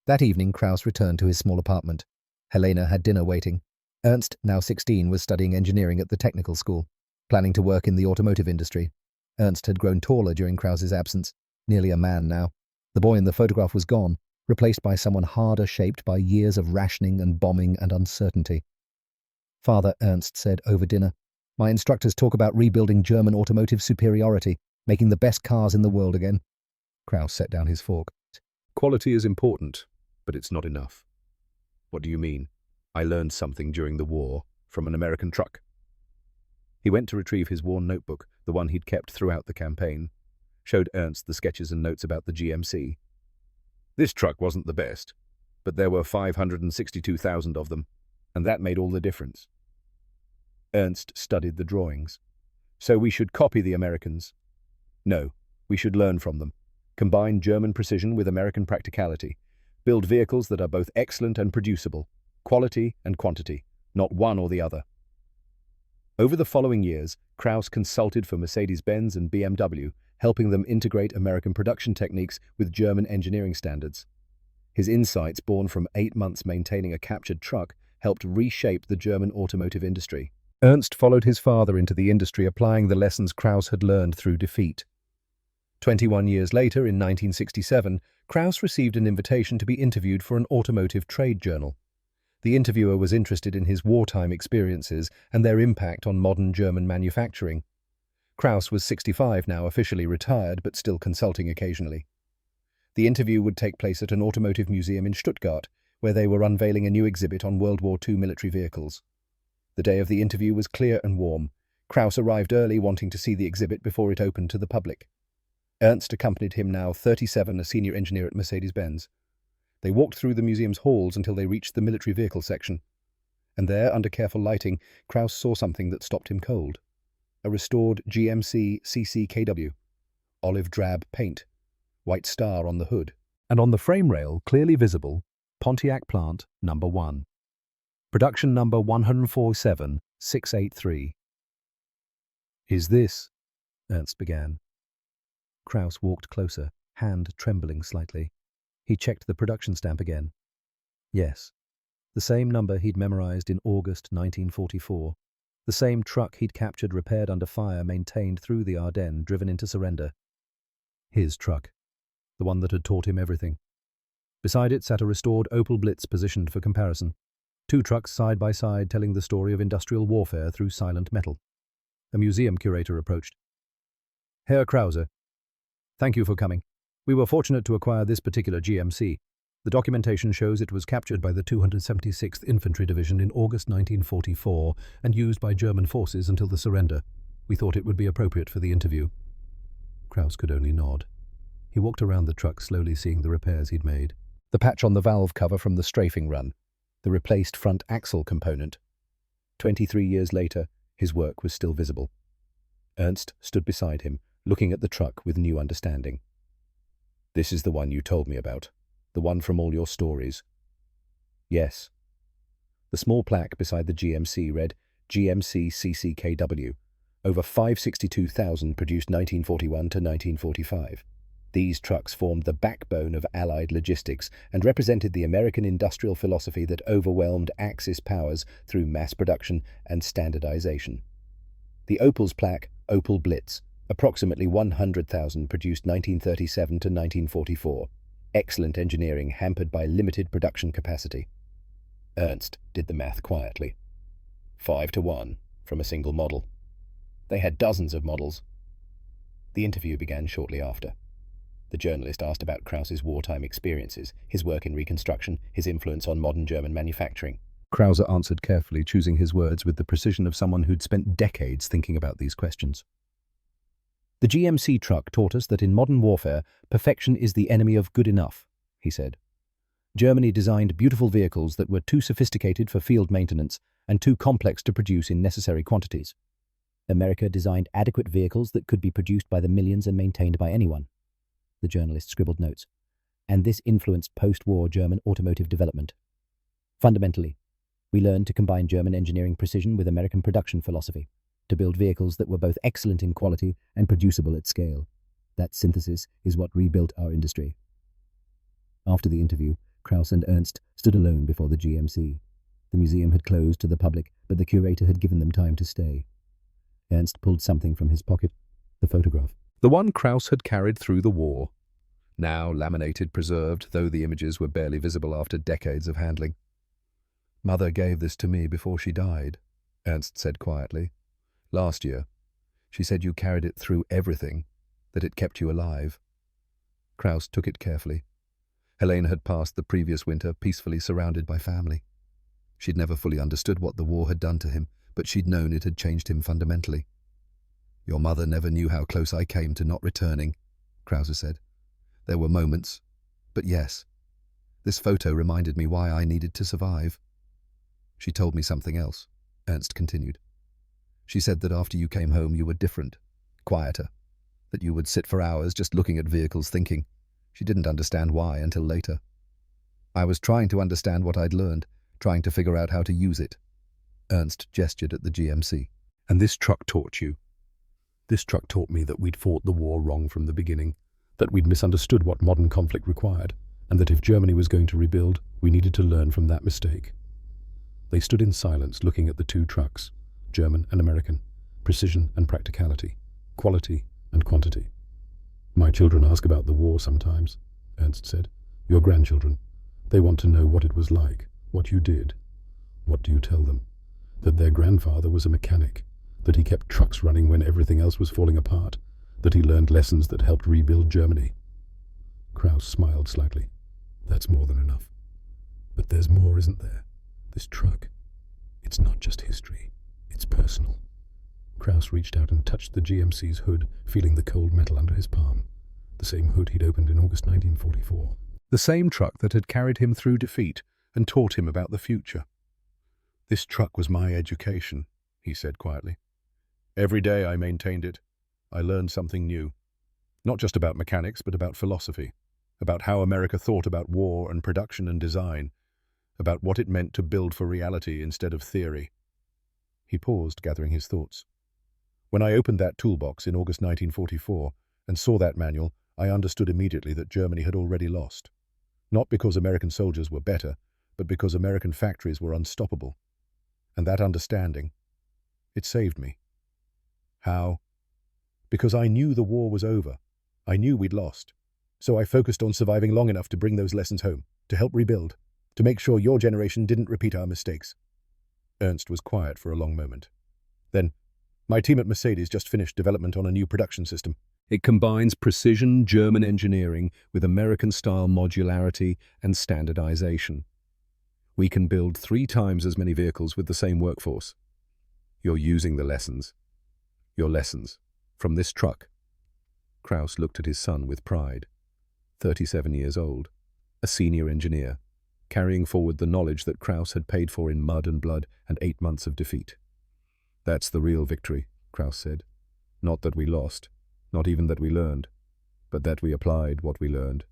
B: That evening, Kraus returned to his small apartment. Helena had dinner waiting. Ernst, now 16, was studying engineering at the technical school, planning to work in the automotive industry. Ernst had grown taller during Kraus's absence, nearly a man now. The boy in the photograph was gone, replaced by someone harder shaped by years of rationing and bombing and uncertainty. "Father," Ernst said over dinner, "my instructors talk about rebuilding German automotive superiority, making the best cars in the world again." Kraus set down his fork.
A: Quality is important, but it's not enough. What do you mean? I learned something during the war from an American truck. He went to retrieve his worn notebook, the one he'd kept throughout the campaign, showed Ernst the sketches and notes about the GMC. This truck wasn't the best, but there were 562,000 of them, and that made all the difference. Ernst studied the drawings. So we should copy the Americans? No, we should learn from them. Combine German precision with American practicality. Build vehicles that are both excellent and producible. Quality and quantity, not one or the other. Over the following years, Kraus consulted for Mercedes-Benz and BMW, helping them integrate American production techniques with German engineering standards. His insights, born from 8 months maintaining a captured truck, helped reshape the German automotive industry. Ernst followed his father into the industry, applying the lessons Kraus had learned through defeat. 21 years later, in 1967, Kraus received an invitation to be interviewed for an automotive trade journal. The interviewer was interested in his wartime experiences and their impact on modern German manufacturing. Kraus was 65 now, officially retired, but still consulting occasionally. The interview would take place at an automotive museum in Stuttgart, where they were unveiling a new exhibit on World War II military vehicles. The day of the interview was clear and warm. Kraus arrived early, wanting to see the exhibit before it opened to the public. Ernst accompanied him, now 37, a senior engineer at Mercedes-Benz. They walked through the museum's halls until they reached the military vehicle section. And there, under careful lighting, Kraus saw something that stopped him cold. A restored GMC CCKW. Olive drab paint. White star on the hood. And on the frame rail, clearly visible, Pontiac Plant No. 1. Production number 1047683. "Is this?" Ernst began. Kraus walked closer, hand trembling slightly. He checked the production stamp again. Yes. The same number he'd memorized in August 1944. The same truck he'd captured, repaired under fire, maintained through the Ardennes, driven into surrender. His truck. The one that had taught him everything. Beside it sat a restored Opel Blitz positioned for comparison. 2 trucks side by side telling the story of industrial warfare through silent metal. A museum curator approached. "Herr Krause, thank you for coming. We were fortunate to acquire this particular GMC. The documentation shows it was captured by the 276th Infantry Division in August 1944 and used by German forces until the surrender. We thought it would be appropriate for the interview." Kraus could only nod. He walked around the truck, slowly seeing the repairs he'd made. The patch on the valve cover from the strafing run. The replaced front axle component. 23 years later, his work was still visible. Ernst stood beside him, looking at the truck with new understanding. "This is the one you told me about. The one from all your stories." "Yes." The small plaque beside the GMC read GMC CCKW. Over 562,000 produced 1941 to 1945. These trucks formed the backbone of Allied logistics and represented the American industrial philosophy that overwhelmed Axis powers through mass production and standardization. The Opel's plaque, Opel Blitz, approximately 100,000 produced 1937 to 1944. Excellent engineering hampered by limited production capacity. Ernst did the math quietly. 5 to 1 from a single model. They had dozens of models. The interview began shortly after. The journalist asked about Kraus's wartime experiences, his work in reconstruction, his influence on modern German manufacturing. Krause answered carefully, choosing his words with the precision of someone who'd spent decades thinking about these questions. "The GMC truck taught us that in modern warfare, perfection is the enemy of good enough," he said. "Germany designed beautiful vehicles that were too sophisticated for field maintenance and too complex to produce in necessary quantities. America designed adequate vehicles that could be produced by the millions and maintained by anyone." The journalist scribbled notes. "And this influenced post-war German automotive development. Fundamentally, we learned to combine German engineering precision with American production philosophy, to build vehicles that were both excellent in quality and producible at scale.
B: That synthesis is what rebuilt our industry. After the interview, Krauss and Ernst stood alone before the GMC. The museum had closed to the public, but the curator had given them time to stay. Ernst pulled something from his pocket, the photograph.
A: The one Krauss had carried through the war. Now laminated, preserved, though the images were barely visible after decades of handling. "Mother gave this to me before she died," Ernst said quietly. "Last year. She said you carried it through everything, that it kept you alive." Krauss took it carefully. Helena had passed the previous winter peacefully surrounded by family. She'd never fully understood what the war had done to him, but she'd known it had changed him fundamentally. "Your mother never knew how close I came to not returning," Krauss said. "There were moments, but yes, this photo reminded me why I needed to survive." "She told me something else," Ernst continued. "She said that after you came home you were different, quieter, that you would sit for hours just looking at vehicles thinking. She didn't understand why until later. I was trying to understand what I'd learned, trying to figure out how to use it." Ernst gestured at the GMC. "And this truck taught you?" "This truck taught me that we'd fought the war wrong from the beginning, that we'd misunderstood what modern conflict required, and that if Germany was going to rebuild, we needed to learn from that mistake." They stood in silence looking at the two trucks, German and American, precision and practicality, quality and quantity. "My children ask about the war sometimes," Ernst said. "Your grandchildren. They want to know what it was like, what you did. What do you tell them? That their grandfather was a mechanic, that he kept trucks running when everything else was falling apart, that he learned lessons that helped rebuild Germany." Krauss smiled slightly. "That's more than enough. But there's more, isn't there? This truck. It's not just history. It's personal." Krauss reached out and touched the GMC's hood, feeling the cold metal under his palm. The same hood he'd opened in August 1944. The same truck that had carried him through defeat and taught him about the future. "This truck was my education," he said quietly. "Every day I maintained it. I learned something new. Not just about mechanics, but about philosophy, about how America thought about war and production and design, about what it meant to build for reality instead of theory." He paused, gathering his thoughts. "When I opened that toolbox in August 1944 and saw that manual, I understood immediately that Germany had already lost. Not because American soldiers were better, but because American factories were unstoppable. And that understanding, it saved me." "How?" "Because I knew the war was over. I knew we'd lost. So I focused on surviving long enough to bring those lessons home, to help rebuild, to make sure your generation didn't repeat our mistakes." Ernst was quiet for a long moment. Then, "My team at Mercedes just finished development on a new production system. It combines precision German engineering with American-style modularity and standardization. We can build 3 times as many vehicles with the same workforce. You're using the lessons. Your lessons. From this truck." Krauss looked at his son with pride. 37 years old, a senior engineer, carrying forward the knowledge that Krauss had paid for in mud and blood and 8 months of defeat. "That's the real victory," Krauss said. "Not that we lost, not even that we learned, but that we applied what we learned,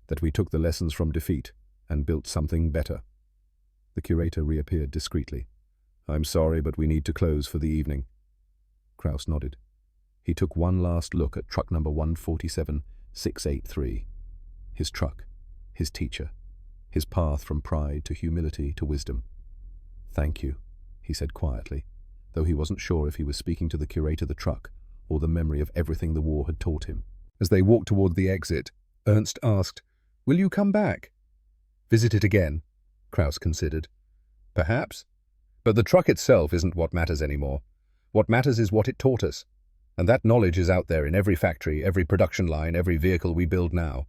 A: that we took the lessons from defeat and built something better." The curator reappeared discreetly. "I'm sorry, but we need to close for the evening." Krauss nodded. He took one last look at truck number 147683. His truck, his teacher, his path from pride to humility to wisdom. "Thank you," he said quietly, though he wasn't sure if he was speaking to the curator, the truck, or the memory of everything the war had taught him. As they walked toward the exit, Ernst asked, "Will you come back?" "Visit it again," Krauss considered. "Perhaps. But the truck itself isn't what matters anymore. What matters is what it taught us. And that knowledge is out there in every factory, every production line, every vehicle we build now."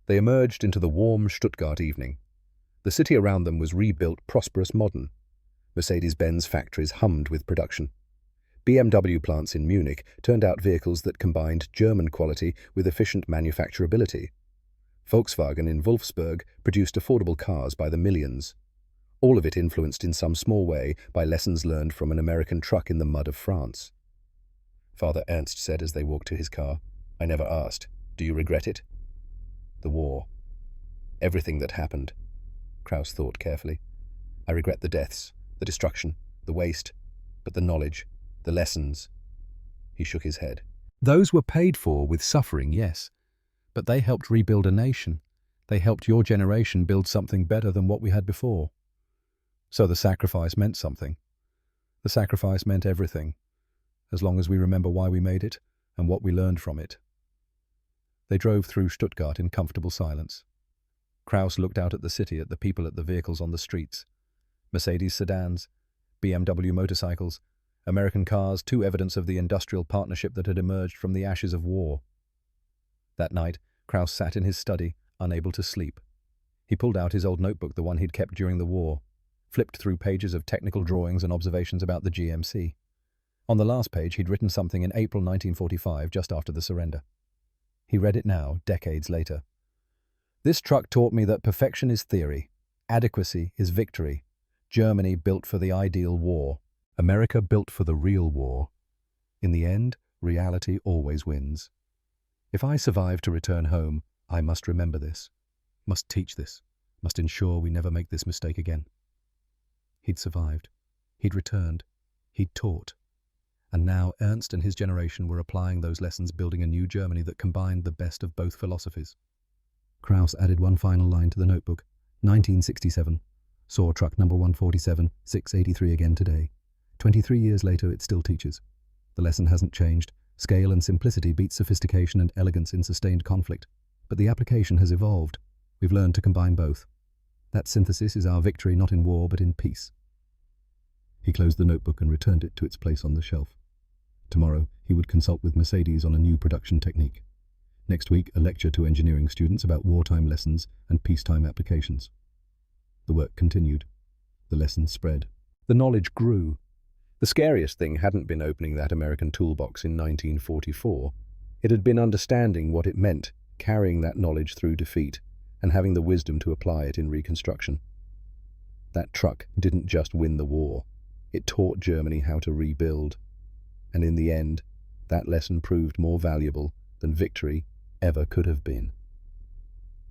A: They emerged into the warm Stuttgart evening. The city around them was rebuilt, prosperous, modern. Mercedes-Benz factories hummed with production. BMW plants in Munich turned out vehicles that combined German quality with efficient manufacturability. Volkswagen in Wolfsburg produced affordable cars by the millions. All of it influenced in some small way by lessons learned from an American truck in the mud of France. Father Ernst said as they walked to his car, "I never asked. Do you regret it?" "The war. Everything that happened," Krauss thought carefully. "I regret the deaths, the destruction, the waste, but the knowledge, the lessons." He shook his head. Those were paid for with suffering, yes, but they helped rebuild a nation. They helped your generation build something better than what we had before. So the sacrifice meant something. The sacrifice meant everything, as long as we remember why we made it and what we learned from it. They drove through Stuttgart in comfortable silence. Kraus looked out at the city, at the people, at the vehicles on the streets. Mercedes sedans, BMW motorcycles, American cars, two evidence of the industrial partnership that had emerged from the ashes of war. That night, Kraus sat in his study, unable to sleep. He pulled out his old notebook, the one he'd kept during the war, flipped through pages of technical drawings and observations about the GMC. On the last page, he'd written something in April 1945, just after the surrender. He read it now, decades later. This truck taught me that perfection is theory, adequacy is victory. Germany built for the ideal war. America built for the real war. In the end, reality always wins. If I survive to return home, I must remember this, must teach this, must ensure we never make this mistake again. He'd survived. He'd returned. He'd taught. And now Ernst and his generation were applying those lessons, building a new Germany that combined the best of both philosophies. Kraus added one final line to the notebook. 1967. Saw truck number 147, 683 again today. 23 years later, it still teaches. The lesson hasn't changed. Scale and simplicity beat sophistication and elegance in sustained conflict. But the application has evolved. We've learned to combine both. That synthesis is our victory not in war but in peace. He closed the notebook and returned it to its place on the shelf. Tomorrow, he would consult with Mercedes on a new production technique. Next week, a lecture to engineering students about wartime lessons and peacetime applications. The work continued. The lessons spread. The knowledge grew. The scariest thing hadn't been opening that American toolbox in 1944. It had been understanding what it meant, carrying that knowledge through defeat, and having the wisdom to apply it in reconstruction. That truck didn't just win the war. It taught Germany how to rebuild. And in the end, that lesson proved more valuable than victory ever could have been.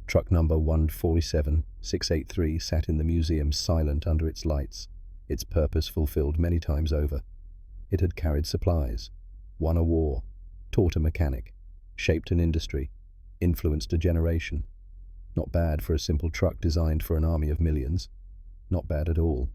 A: Truck number 147, 683 sat in the museum silent under its lights, its purpose fulfilled many times over. It had carried supplies, won a war, taught a mechanic, shaped an industry, influenced a generation. Not bad for a simple truck designed for an army of millions. Not bad at all.